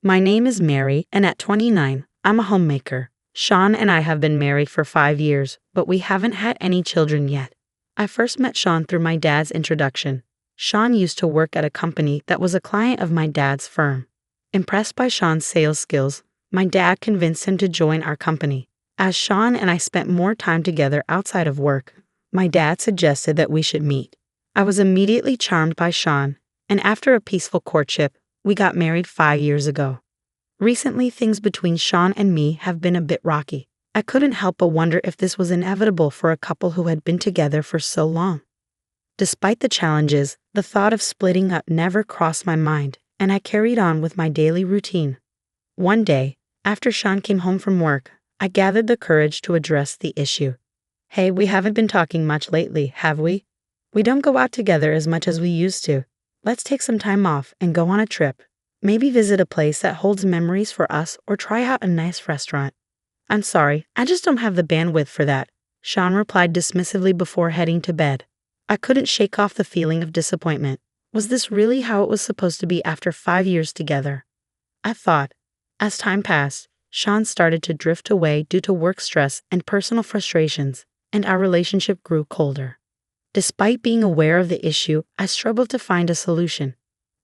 My name is Mary, and at 29, I'm a homemaker. Sean and I have been married for 5 years, but we haven't had any children yet. I first met Sean through my dad's introduction. Sean used to work at a company that was a client of my dad's firm. Impressed by Sean's sales skills, my dad convinced him to join our company. As Sean and I spent more time together outside of work, my dad suggested that we should meet. I was immediately charmed by Sean, and after a peaceful courtship, we got married 5 years ago. Recently, things between Sean and me have been a bit rocky. I couldn't help but wonder if this was inevitable for a couple who had been together for so long. Despite the challenges, the thought of splitting up never crossed my mind, and I carried on with my daily routine. One day, after Sean came home from work, I gathered the courage to address the issue. Hey, we haven't been talking much lately, have we? We don't go out together as much as we used to. Let's take some time off and go on a trip. Maybe visit a place that holds memories for us or try out a nice restaurant. I'm sorry, I just don't have the bandwidth for that, Sean replied dismissively before heading to bed. I couldn't shake off the feeling of disappointment. Was this really how it was supposed to be after 5 years together? I thought. As time passed, Sean started to drift away due to work stress and personal frustrations, and our relationship grew colder. Despite being aware of the issue, I struggled to find a solution.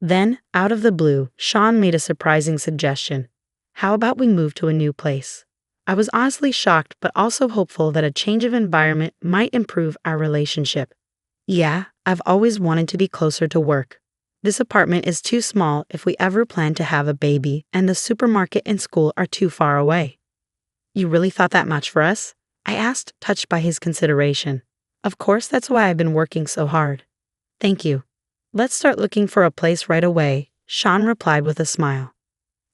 Then, out of the blue, Sean made a surprising suggestion. How about we move to a new place? I was honestly shocked but also hopeful that a change of environment might improve our relationship. Yeah, I've always wanted to be closer to work. This apartment is too small if we ever plan to have a baby, and the supermarket and school are too far away. You really thought that much for us? I asked, touched by his consideration. Of course, that's why I've been working so hard. Thank you. Let's start looking for a place right away, Sean replied with a smile.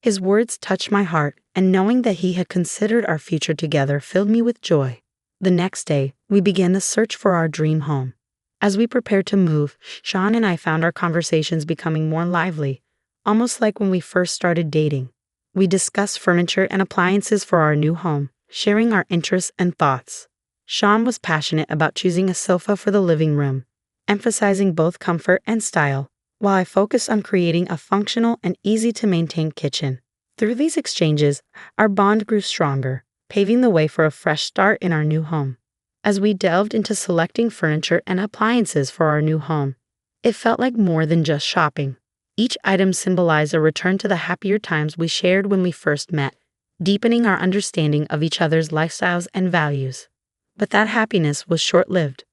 His words touched my heart, and knowing that he had considered our future together filled me with joy. The next day, we began the search for our dream home. As we prepared to move, Sean and I found our conversations becoming more lively, almost like when we first started dating. We discussed furniture and appliances for our new home, sharing our interests and thoughts. Sean was passionate about choosing a sofa for the living room, emphasizing both comfort and style, while I focused on creating a functional and easy-to-maintain kitchen. Through these exchanges, our bond grew stronger, paving the way for a fresh start in our new home. As we delved into selecting furniture and appliances for our new home, it felt like more than just shopping. Each item symbolized a return to the happier times we shared when we first met, deepening our understanding of each other's lifestyles and values. But that happiness was short-lived.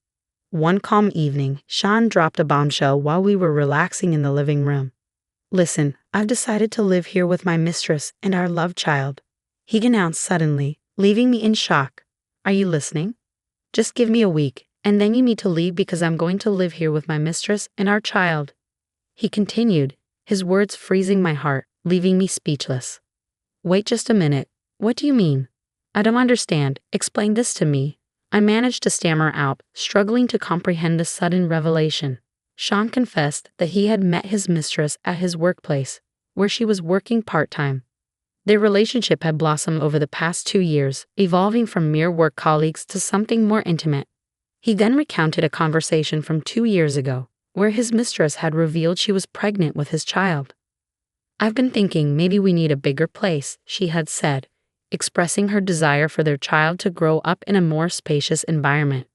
One calm evening, Sean dropped a bombshell while we were relaxing in the living room. Listen, I've decided to live here with my mistress and our love child, he announced suddenly, leaving me in shock. Are you listening? Just give me a week, and then you need to leave because I'm going to live here with my mistress and our child. He continued, his words freezing my heart, leaving me speechless. Wait just a minute. What do you mean? I don't understand. Explain this to me. I managed to stammer out, struggling to comprehend the sudden revelation. Sean confessed that he had met his mistress at his workplace, where she was working part-time. Their relationship had blossomed over the past 2 years, evolving from mere work colleagues to something more intimate. He then recounted a conversation from 2 years ago, where his mistress had revealed she was pregnant with his child. I've been thinking maybe we need a bigger place, she had said, expressing her desire for their child to grow up in a more spacious environment.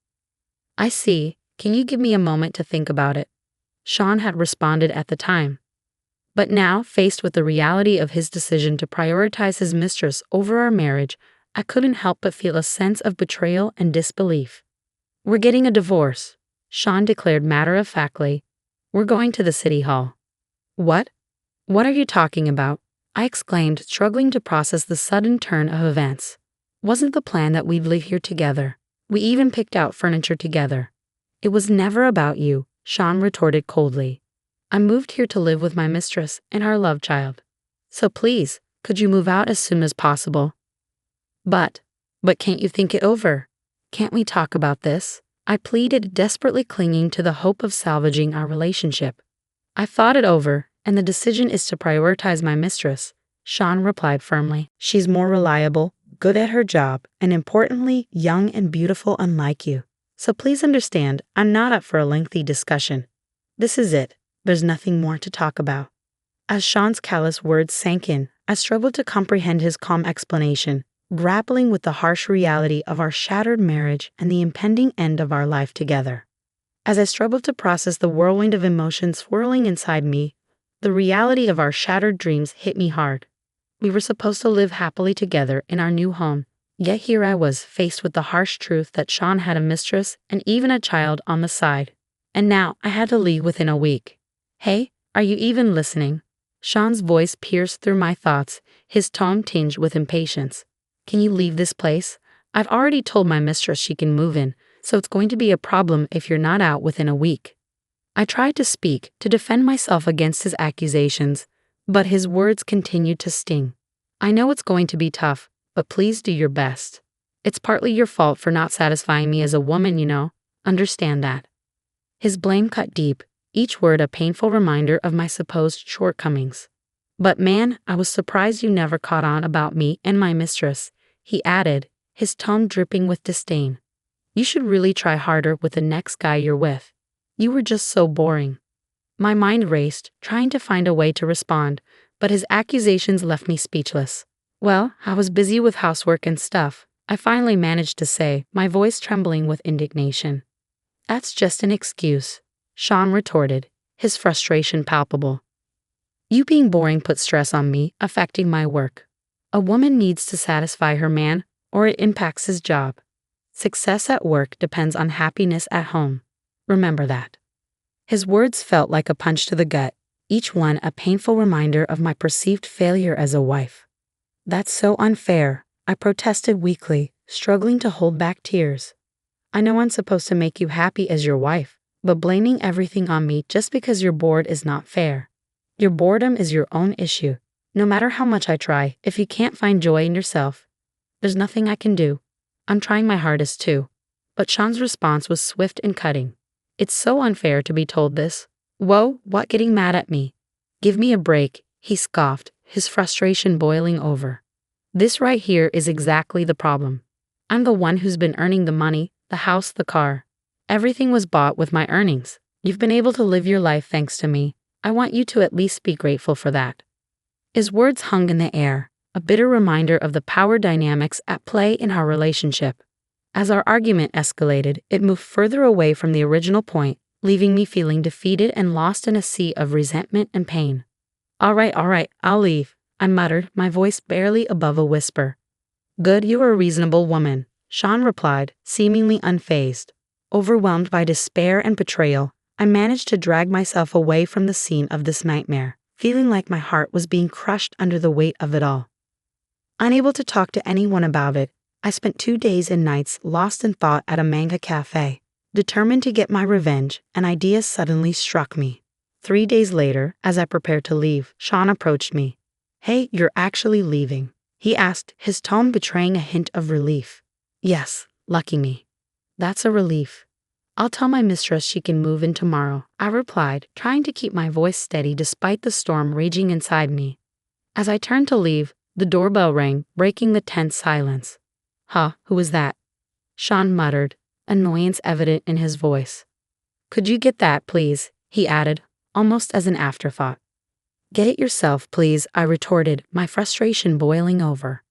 I see. Can you give me a moment to think about it? Sean had responded at the time. But now, faced with the reality of his decision to prioritize his mistress over our marriage, I couldn't help but feel a sense of betrayal and disbelief. We're getting a divorce, Sean declared matter-of-factly. We're going to the city hall. What? What are you talking about? I exclaimed, struggling to process the sudden turn of events. Wasn't the plan that we'd live here together? We even picked out furniture together. It was never about you, Sean retorted coldly. I moved here to live with my mistress and our love child. So please, could you move out as soon as possible? But can't you think it over? Can't we talk about this? I pleaded, desperately clinging to the hope of salvaging our relationship. I've thought it over, and the decision is to prioritize my mistress, Sean replied firmly. She's more reliable, good at her job, and importantly, young and beautiful unlike you. So please understand, I'm not up for a lengthy discussion. This is it. There's nothing more to talk about. As Sean's callous words sank in, I struggled to comprehend his calm explanation, grappling with the harsh reality of our shattered marriage and the impending end of our life together. As I struggled to process the whirlwind of emotions swirling inside me, the reality of our shattered dreams hit me hard. We were supposed to live happily together in our new home, yet here I was faced with the harsh truth that Sean had a mistress and even a child on the side. And now I had to leave within a week. Hey, are you even listening? Sean's voice pierced through my thoughts, his tone tinged with impatience. Can you leave this place? I've already told my mistress she can move in, so it's going to be a problem if you're not out within a week. I tried to speak, to defend myself against his accusations, but his words continued to sting. I know it's going to be tough, but please do your best. It's partly your fault for not satisfying me as a woman, you know. Understand that. His blame cut deep, each word a painful reminder of my supposed shortcomings. But man, I was surprised you never caught on about me and my mistress, he added, his tone dripping with disdain. You should really try harder with the next guy you're with. You were just so boring. My mind raced, trying to find a way to respond, but his accusations left me speechless. Well, I was busy with housework and stuff, I finally managed to say, my voice trembling with indignation. That's just an excuse, Sean retorted, his frustration palpable. You being boring put stress on me, affecting my work. A woman needs to satisfy her man, or it impacts his job. Success at work depends on happiness at home. Remember that. His words felt like a punch to the gut, each one a painful reminder of my perceived failure as a wife. That's so unfair, I protested weakly, struggling to hold back tears. I know I'm supposed to make you happy as your wife, but blaming everything on me just because you're bored is not fair. Your boredom is your own issue. No matter how much I try, if you can't find joy in yourself, there's nothing I can do. I'm trying my hardest too. But Sean's response was swift and cutting. It's so unfair to be told this. Whoa, what getting mad at me? Give me a break, he scoffed, his frustration boiling over. This right here is exactly the problem. I'm the one who's been earning the money, the house, the car. Everything was bought with my earnings. You've been able to live your life thanks to me. I want you to at least be grateful for that. His words hung in the air, a bitter reminder of the power dynamics at play in our relationship. As our argument escalated, it moved further away from the original point, leaving me feeling defeated and lost in a sea of resentment and pain. All right, I'll leave, I muttered, my voice barely above a whisper. Good, you're a reasonable woman, Sean replied, seemingly unfazed. Overwhelmed by despair and betrayal, I managed to drag myself away from the scene of this nightmare, feeling like my heart was being crushed under the weight of it all. Unable to talk to anyone about it, I spent 2 days and nights lost in thought at a manga cafe. Determined to get my revenge, an idea suddenly struck me. 3 days later, as I prepared to leave, Sean approached me. Hey, you're actually leaving? He asked, his tone betraying a hint of relief. Yes, lucky me. That's a relief. I'll tell my mistress she can move in tomorrow, I replied, trying to keep my voice steady despite the storm raging inside me. As I turned to leave, the doorbell rang, breaking the tense silence. Huh, who was that? Sean muttered, annoyance evident in his voice. Could you get that, please? He added, almost as an afterthought. Get it yourself, please, I retorted, my frustration boiling over.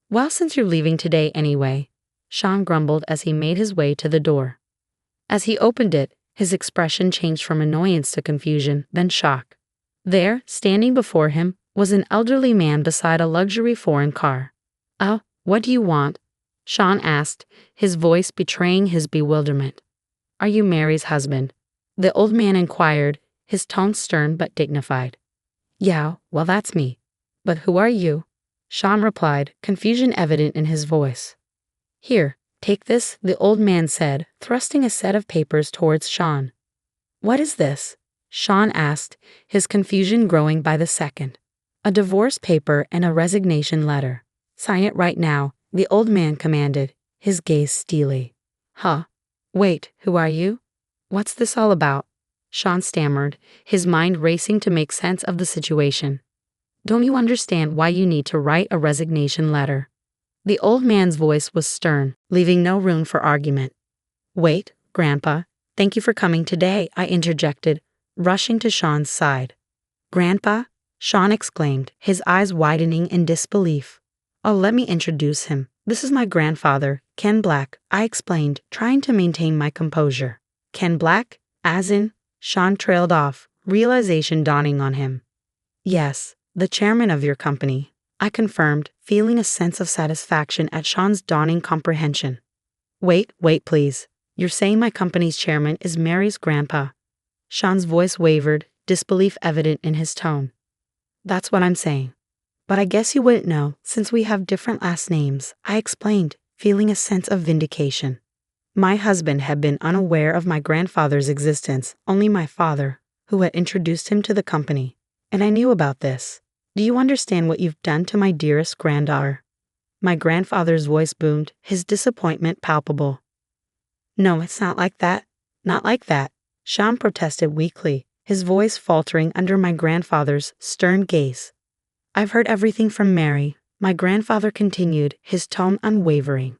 Well, since you're leaving today anyway, Sean grumbled as he made his way to the door. As he opened it, his expression changed from annoyance to confusion, then shock. There, standing before him, was an elderly man beside a luxury foreign car. Oh, what do you want? Sean asked, his voice betraying his bewilderment. Are you Mary's husband? The old man inquired, his tone stern but dignified. Yeah, well, that's me. But who are you? Sean replied, confusion evident in his voice. Here, take this, the old man said, thrusting a set of papers towards Sean. What is this? Sean asked, his confusion growing by the second. A divorce paper and a resignation letter. Sign it right now, the old man commanded, his gaze steely. Huh? Wait, who are you? What's this all about? Sean stammered, his mind racing to make sense of the situation. Don't you understand why you need to write a resignation letter? The old man's voice was stern, leaving no room for argument. Wait, Grandpa, thank you for coming today, I interjected, rushing to Sean's side. Grandpa? Sean exclaimed, his eyes widening in disbelief. Oh, let me introduce him. This is my grandfather, Ken Black, I explained, trying to maintain my composure. Ken Black? As in? Sean trailed off, realization dawning on him. Yes, the chairman of your company, I confirmed, feeling a sense of satisfaction at Sean's dawning comprehension. Wait, please. You're saying my company's chairman is Mary's grandpa? Sean's voice wavered, disbelief evident in his tone. That's what I'm saying. But I guess you wouldn't know, since we have different last names, I explained, feeling a sense of vindication. My husband had been unaware of my grandfather's existence, only my father, who had introduced him to the company. And I knew about this. Do you understand what you've done to my dearest granddaughter? My grandfather's voice boomed, his disappointment palpable. No, it's not like that. Not like that, Sean protested weakly, his voice faltering under my grandfather's stern gaze. I've heard everything from Mary, my grandfather continued, his tone unwavering.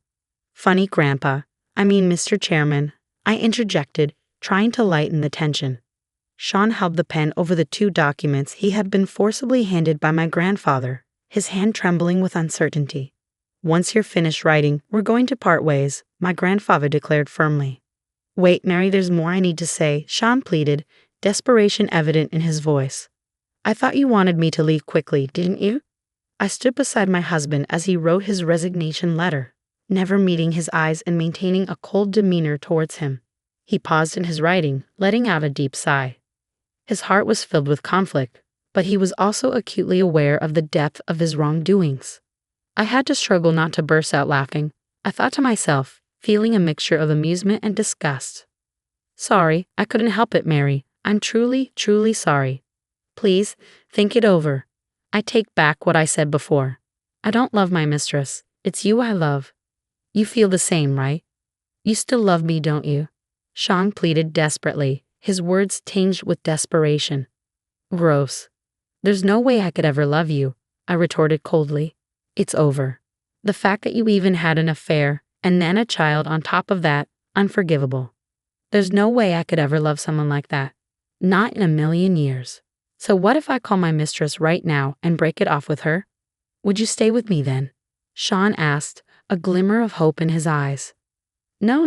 Funny Grandpa, I mean Mr. Chairman, I interjected, trying to lighten the tension. Sean held the pen over the 2 documents he had been forcibly handed by my grandfather, his hand trembling with uncertainty. Once you're finished writing, we're going to part ways, my grandfather declared firmly. Wait, Mary, there's more I need to say, Sean pleaded, desperation evident in his voice. I thought you wanted me to leave quickly, didn't you? I stood beside my husband as he wrote his resignation letter, never meeting his eyes and maintaining a cold demeanor towards him. He paused in his writing, letting out a deep sigh. His heart was filled with conflict, but he was also acutely aware of the depth of his wrongdoings. I had to struggle not to burst out laughing, I thought to myself, feeling a mixture of amusement and disgust. Sorry, I couldn't help it, Mary. I'm truly, truly sorry. Please, think it over. I take back what I said before. I don't love my mistress. It's you I love. You feel the same, right? You still love me, don't you? Sean pleaded desperately, his words tinged with desperation. Gross. There's no way I could ever love you, I retorted coldly. It's over. The fact that you even had an affair, and then a child on top of that, unforgivable. There's no way I could ever love someone like that. Not in a million years. So what if I call my mistress right now and break it off with her? Would you stay with me then? Sean asked, a glimmer of hope in his eyes. No.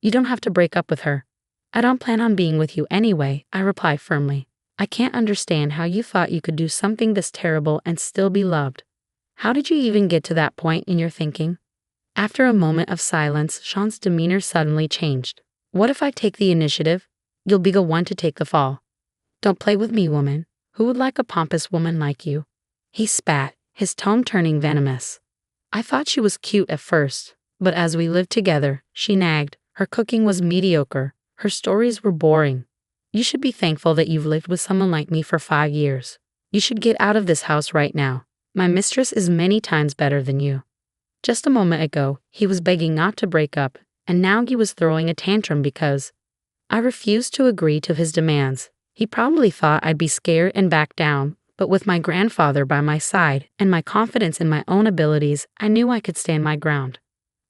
You don't have to break up with her. I don't plan on being with you anyway, I replied firmly. I can't understand how you thought you could do something this terrible and still be loved. How did you even get to that point in your thinking? After a moment of silence, Sean's demeanor suddenly changed. What if I take the initiative? You'll be the one to take the fall. Don't play with me, woman. Who would like a pompous woman like you? He spat, his tone turning venomous. I thought she was cute at first, but as we lived together, she nagged. Her cooking was mediocre. Her stories were boring. You should be thankful that you've lived with someone like me for 5 years. You should get out of this house right now. My mistress is many times better than you. Just a moment ago, he was begging not to break up, and now he was throwing a tantrum because I refused to agree to his demands. He probably thought I'd be scared and back down, but with my grandfather by my side and my confidence in my own abilities, I knew I could stand my ground.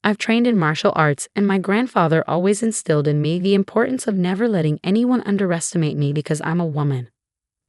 I've trained in martial arts, and my grandfather always instilled in me the importance of never letting anyone underestimate me because I'm a woman.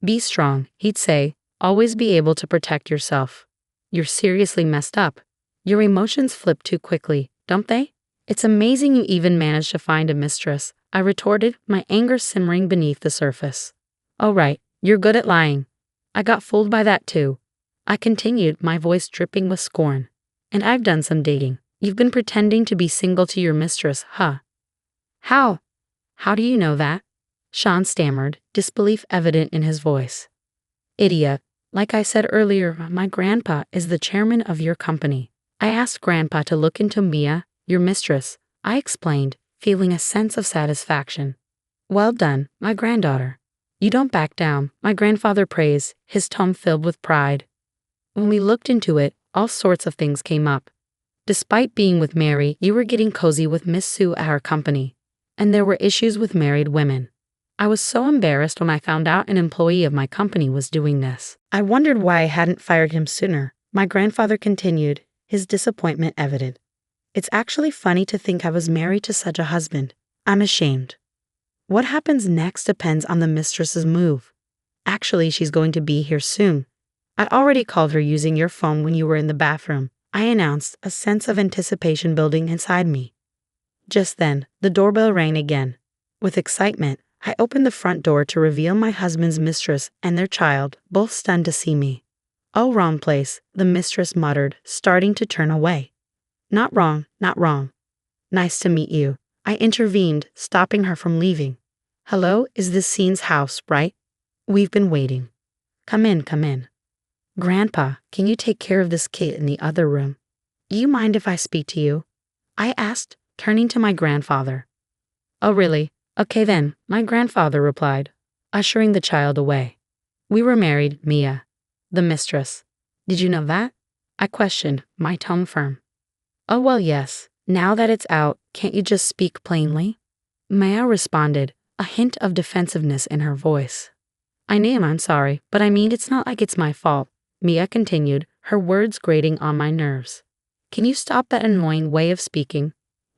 Be strong, he'd say, always be able to protect yourself. You're seriously messed up. Your emotions flip too quickly, don't they? It's amazing you even managed to find a mistress, I retorted, my anger simmering beneath the surface. Oh right, you're good at lying. I got fooled by that too. I continued, my voice dripping with scorn. And I've done some digging. You've been pretending to be single to your mistress, huh? How? How do you know that? Sean stammered, disbelief evident in his voice. Idiot. Like I said earlier, my grandpa is the chairman of your company. I asked Grandpa to look into Mia, your mistress, I explained, feeling a sense of satisfaction. Well done, my granddaughter. You don't back down, my grandfather praised, his tone filled with pride. When we looked into it, all sorts of things came up. Despite being with Mary, you were getting cozy with Miss Sue at our company, and there were issues with married women. I was so embarrassed when I found out an employee of my company was doing this. I wondered why I hadn't fired him sooner, my grandfather continued, his disappointment evident. It's actually funny to think I was married to such a husband. I'm ashamed. What happens next depends on the mistress's move. Actually, she's going to be here soon. I already called her using your phone when you were in the bathroom, I announced, a sense of anticipation building inside me. Just then, the doorbell rang again. With excitement, I opened the front door to reveal my husband's mistress and their child, both stunned to see me. "Oh, wrong place," the mistress muttered, starting to turn away. "Not wrong, not wrong. Nice to meet you," I intervened, stopping her from leaving. "Hello, is this Scene's house, right? We've been waiting. Come in, come in." "Grandpa, can you take care of this kid in the other room? Do you mind if I speak to you?" I asked, turning to my grandfather. "Oh, really? Okay then," my grandfather replied, ushering the child away. "We were married, Mia. The mistress. Did you know that?" I questioned, my tone firm. "Oh, well, yes. Now that it's out, can't you just speak plainly?" Mia responded, a hint of defensiveness in her voice. I'm sorry, but I mean it's not like it's my fault," Mia continued, her words grating on my nerves. "Can you stop that annoying way of speaking?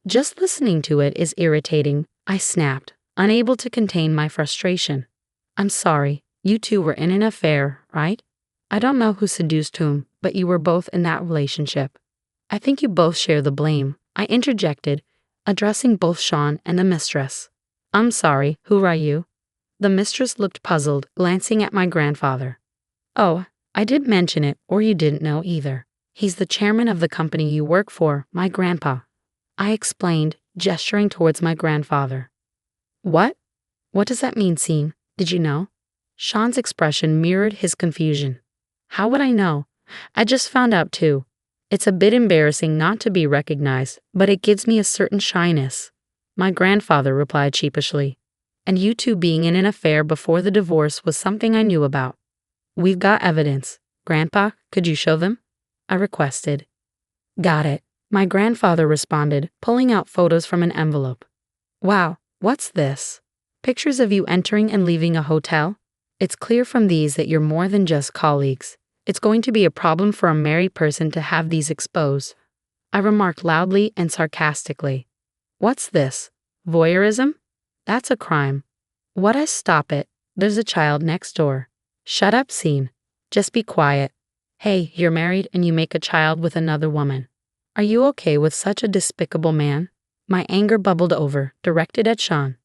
Just listening to it is irritating," I snapped, unable to contain my frustration. "I'm sorry, you two were in an affair, right? I don't know who seduced whom, but you were both in that relationship. I think you both share the blame," I interjected, addressing both Sean and the mistress. "I'm sorry, who are you?" The mistress looked puzzled, glancing at my grandfather. "Oh, I didn't mention it, or you didn't know either. He's the chairman of the company you work for, my grandpa," I explained, gesturing towards my grandfather. "What? What does that mean, Scene? Did you know?" Sean's expression mirrored his confusion. "How would I know? I just found out too. It's a bit embarrassing not to be recognized, but it gives me a certain shyness," my grandfather replied sheepishly. "And you two being in an affair before the divorce was something I knew about. We've got evidence. Grandpa, could you show them?" I requested. "Got it," my grandfather responded, pulling out photos from an envelope. "Wow, what's this? Pictures of you entering and leaving a hotel? It's clear from these that you're more than just colleagues. It's going to be a problem for a married person to have these exposed," I remarked loudly and sarcastically. "What's this? Voyeurism? That's a crime." "What? Stop it. There's a child next door." "Shut up, Scene. Just be quiet. Hey, you're married and you make a child with another woman. Are you okay with such a despicable man?" My anger bubbled over, directed at Sean.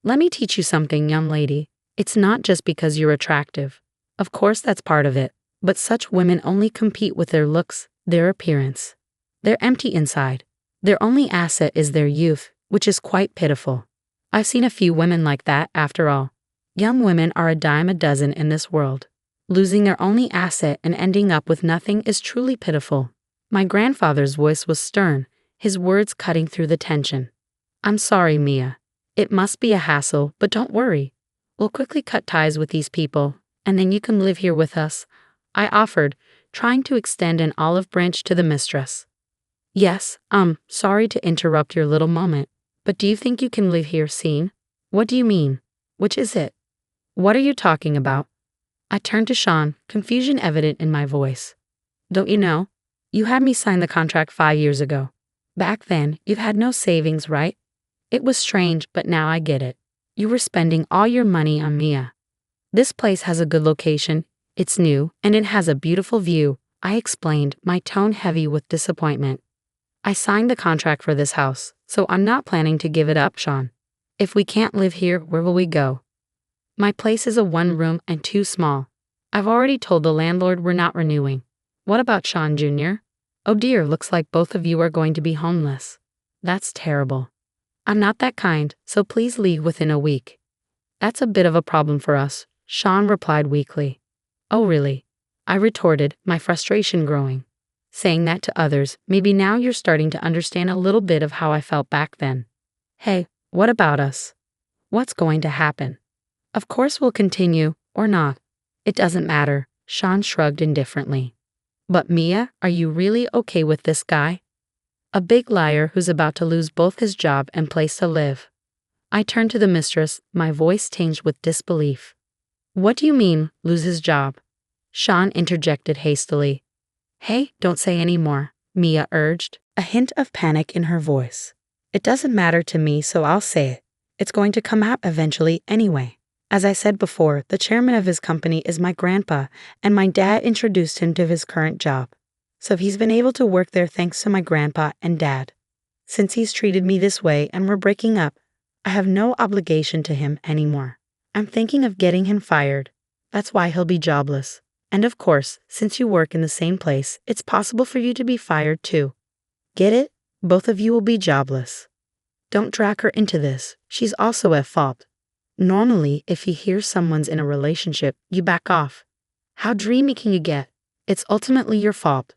"Let me teach you something, young lady. It's not just because you're attractive. Of course that's part of it, but such women only compete with their looks, their appearance. They're empty inside. Their only asset is their youth, which is quite pitiful. I've seen a few women like that, after all. Young women are a dime a dozen in this world. Losing their only asset and ending up with nothing is truly pitiful." My grandfather's voice was stern, his words cutting through the tension. "I'm sorry, Mia. It must be a hassle, but don't worry. We'll quickly cut ties with these people, and then you can live here with us," I offered, trying to extend an olive branch to the mistress. "Yes, sorry to interrupt your little moment, but do you think you can live here, Scene? What do you mean? Which is it? What are you talking about?" I turned to Sean, confusion evident in my voice. "Don't you know? You had me sign the contract 5 years ago. Back then, you've had no savings, right? It was strange, but now I get it. You were spending all your money on Mia. This place has a good location, it's new, and it has a beautiful view," I explained, my tone heavy with disappointment. "I signed the contract for this house, so I'm not planning to give it up, Sean. If we can't live here, where will we go? My place is a 1-room and too small. I've already told the landlord we're not renewing. What about Sean Jr.? Oh dear, looks like both of you are going to be homeless. That's terrible. I'm not that kind, so please leave within a week." "That's a bit of a problem for us," Sean replied weakly. "Oh really?" I retorted, my frustration growing. Saying that to others, maybe now you're starting to understand a little bit of how I felt back then. "Hey, what about us? What's going to happen?" "Of course we'll continue, or not. It doesn't matter," Sean shrugged indifferently. "But Mia, are you really okay with this guy? A big liar who's about to lose both his job and place to live." I turned to the mistress, my voice tinged with disbelief. "What do you mean, lose his job?" Sean interjected hastily. "Hey, don't say any more," Mia urged, a hint of panic in her voice. "It doesn't matter to me, so I'll say it. It's going to come out eventually anyway. As I said before, the chairman of his company is my grandpa, and my dad introduced him to his current job. So he's been able to work there thanks to my grandpa and dad. Since he's treated me this way and we're breaking up, I have no obligation to him anymore. I'm thinking of getting him fired. That's why he'll be jobless. And of course, since you work in the same place, it's possible for you to be fired too. Get it? Both of you will be jobless. Don't drag her into this. She's also at fault. Normally, if you hear someone's in a relationship, you back off. How dreamy can you get? It's ultimately your fault.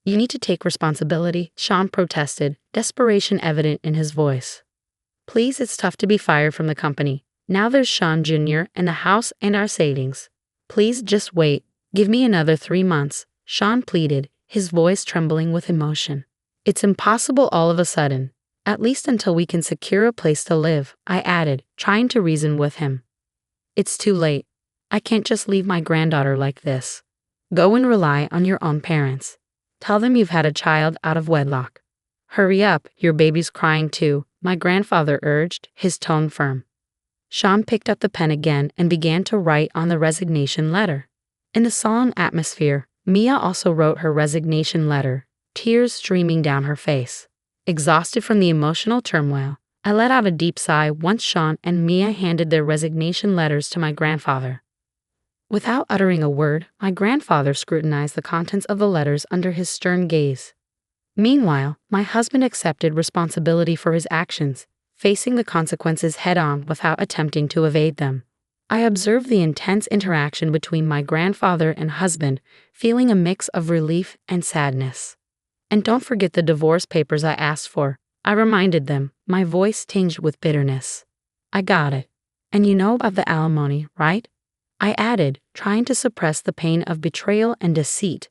You need to take responsibility, Sean protested, desperation evident in his voice. Please, it's tough to be fired from the company. Now there's Sean Jr. and the house and our savings. Please just wait. Give me another 3 months, Sean pleaded, his voice trembling with emotion. It's impossible all of a sudden. At least until we can secure a place to live, I added, trying to reason with him. It's too late. I can't just leave my granddaughter like this. Go and rely on your own parents. Tell them you've had a child out of wedlock. Hurry up, your baby's crying too, my grandfather urged, his tone firm. Sean picked up the pen again and began to write on the resignation letter. In the solemn atmosphere, Mia also wrote her resignation letter, tears streaming down her face. Exhausted from the emotional turmoil, I let out a deep sigh once Sean and Mia handed their resignation letters to my grandfather. Without uttering a word, my grandfather scrutinized the contents of the letters under his stern gaze. Meanwhile, my husband accepted responsibility for his actions, facing the consequences head-on without attempting to evade them. I observed the intense interaction between my grandfather and husband, feeling a mix of relief and sadness. And don't forget the divorce papers I asked for, I reminded them, my voice tinged with bitterness. I got it. And you know about the alimony, right? I added, trying to suppress the pain of betrayal and deceit.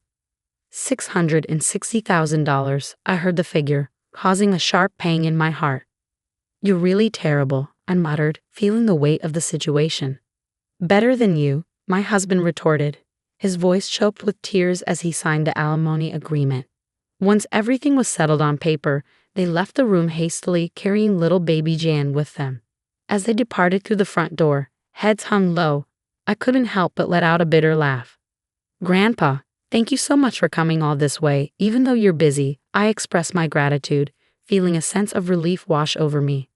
$660,000, I heard the figure, causing a sharp pang in my heart. You're really terrible, I muttered, feeling the weight of the situation. Better than you, my husband retorted, his voice choked with tears as he signed the alimony agreement. Once everything was settled on paper, they left the room hastily, carrying little baby Jan with them. As they departed through the front door, heads hung low, I couldn't help but let out a bitter laugh. Grandpa, thank you so much for coming all this way. Even though you're busy, I expressed my gratitude, feeling a sense of relief wash over me.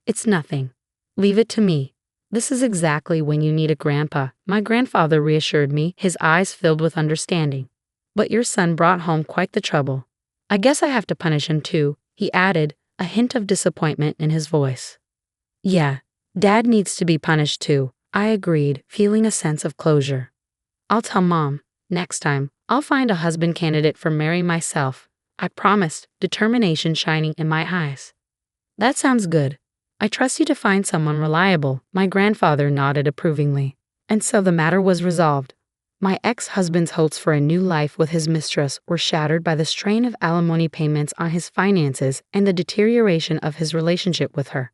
It's nothing. Leave it to me. This is exactly when you need a grandpa, my grandfather reassured me, his eyes filled with understanding. But your son brought home quite the trouble. I guess I have to punish him too, he added, a hint of disappointment in his voice. Yeah, Dad needs to be punished too, I agreed, feeling a sense of closure. I'll tell Mom. Next time, I'll find a husband candidate for Mary myself, I promised, determination shining in my eyes. That sounds good. I trust you to find someone reliable, my grandfather nodded approvingly. And so the matter was resolved. My ex-husband's hopes for a new life with his mistress were shattered by the strain of alimony payments on his finances and the deterioration of his relationship with her.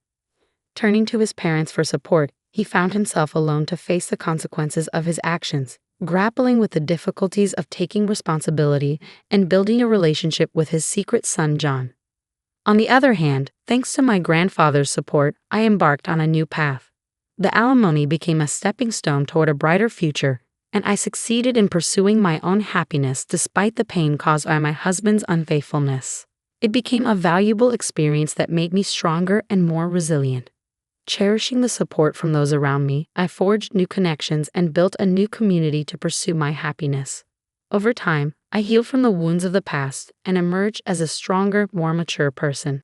Turning to his parents for support, he found himself alone to face the consequences of his actions, grappling with the difficulties of taking responsibility and building a relationship with his secret son John. On the other hand, thanks to my grandfather's support, I embarked on a new path. The alimony became a stepping stone toward a brighter future, and I succeeded in pursuing my own happiness despite the pain caused by my husband's unfaithfulness. It became a valuable experience that made me stronger and more resilient. Cherishing the support from those around me, I forged new connections and built a new community to pursue my happiness. Over time, I healed from the wounds of the past and emerged as a stronger, more mature person.